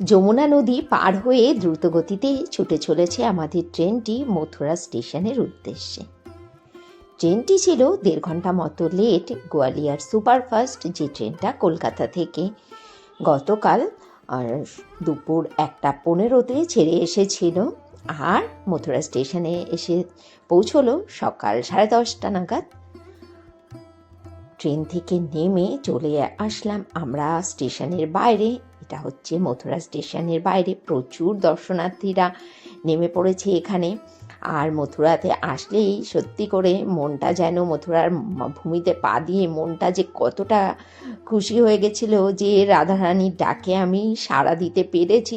যমুনা নদী পার হয়ে দ্রুতগতিতে ছুটে চলেছে আমাদের ট্রেনটি মথুরা স্টেশনের উদ্দেশ্যে। ট্রেনটি ছিল 1.5 ঘন্টা মতো লেট। গোয়ালিয়র সুপারফাস্ট যে ট্রেনটা কলকাতা থেকে গতকাল দুপুর 1:15-তে ছেড়ে এসেছিল আর মথুরা স্টেশনে এসে পৌঁছলো সকাল 10:30 নাগাদ। ট্রেন থেকে নেমে চলে আসলাম আমরা স্টেশনের বাইরে। এটা হচ্ছে মথুরা স্টেশনের বাইরে। প্রচুর দর্শনার্থীরা নেমে পড়েছে এখানে। আর মথুরাতে আসলেই সত্যি করে মনটা যেন মথুরার ভূমিতে পা দিয়ে মনটা যে কতটা খুশি হয়ে গেছিল যে রাধারানীর ডাকে আমি সাড়া দিতে পেরেছি।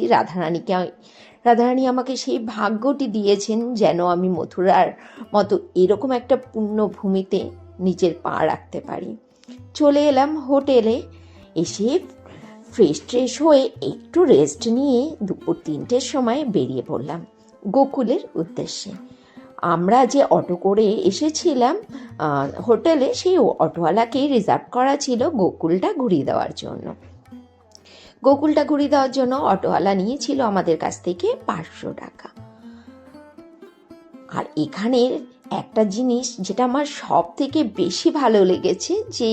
রাধারানী আমাকে সেই ভাগ্যটি দিয়েছেন যেন আমি মথুরার মতো এরকম একটা পুণ্যভূমিতে নিজের পা রাখতে পারি। চলে এলাম হোটেলে। এসে ফ্রেশ হয়ে একটু রেস্ট নিয়ে দুপুর 3টের সময় বেরিয়ে পড়লাম গোকুলের উদ্দেশ্যে। আমরা যে অটো করে এসেছিলাম হোটেলে, সেই অটোওয়ালাকে রিজার্ভ করা ছিল গোকুলটা ঘুরিয়ে দেওয়ার জন্য। অটোওয়ালা নিয়েছিল আমাদের কাছ থেকে 500 টাকা। আর এখানের একটা জিনিস যেটা আমার সব থেকে বেশি ভালো লেগেছে, যে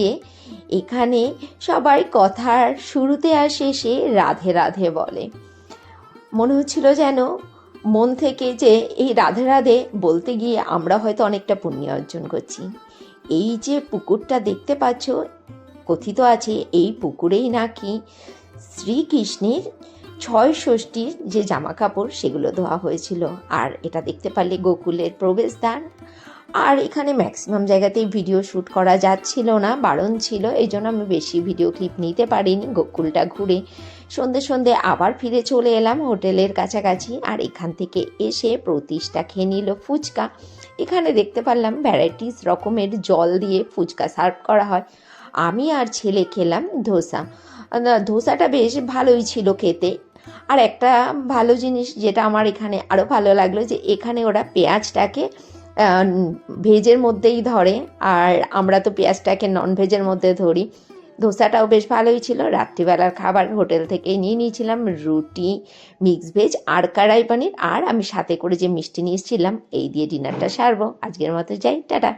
এখানে সবাই কথার শুরুতে আর শেষে রাধে রাধে বলে। মনে হচ্ছিল যেন মন থেকে যে এই রাধে রাধে বলতে গিয়ে আমরা হয়তো অনেকটা পুণ্য অর্জন করছি। এই যে পুকুরটা দেখতে পাচ্ছ, কথিত আছে এই পুকুরেই নাকি শ্রীকৃষ্ণের 6 ষষ্ঠীর যে জামা কাপড় সেগুলো ধোয়া হয়েছিল। আর এটা দেখতে পারলে গোকুলের প্রবেশদ্বার। আর এখানে ম্যাক্সিমাম জায়গাতেই ভিডিও শ্যুট করা যাচ্ছিল না, বারণ ছিল, এই জন্য আমি বেশি ভিডিও ক্লিপ নিতে পারিনি। গোকুলটা ঘুরে সন্ধে আবার ফিরে চলে এলাম হোটেলের কাছাকাছি। আর এখান থেকে এসে প্রতিষ্ঠা খেয়ে নিল ফুচকা। এখানে দেখতে পারলাম ভ্যারাইটিস রকমের জল দিয়ে ফুচকা সার্ভ করা হয়। আমি আর ছেলে খেলাম ধোসাটা বেশ ভালোই ছিল খেতে। আর একটা ভালো জিনিস যেটা আমার এখানে আরও ভালো লাগলো, যে এখানে ওরা পেঁয়াজটাকে ভেজের মধ্যেই ধরে, আর আমরা তো পেঁয়াজটাকে নন ভেজের মধ্যে ধরি। ধোসাটাও বেশ ভালোই ছিল। রাত্রিবেলার খাবার হোটেল থেকেই নিয়ে নিয়েছিলাম রুটি, মিক্স ভেজ আর কড়াই পনির। আর আমি সাথে করে যে মিষ্টি নিয়েছিলাম, এই দিয়ে ডিনারটা সারবো। আজকের মতো যাই, টাটা।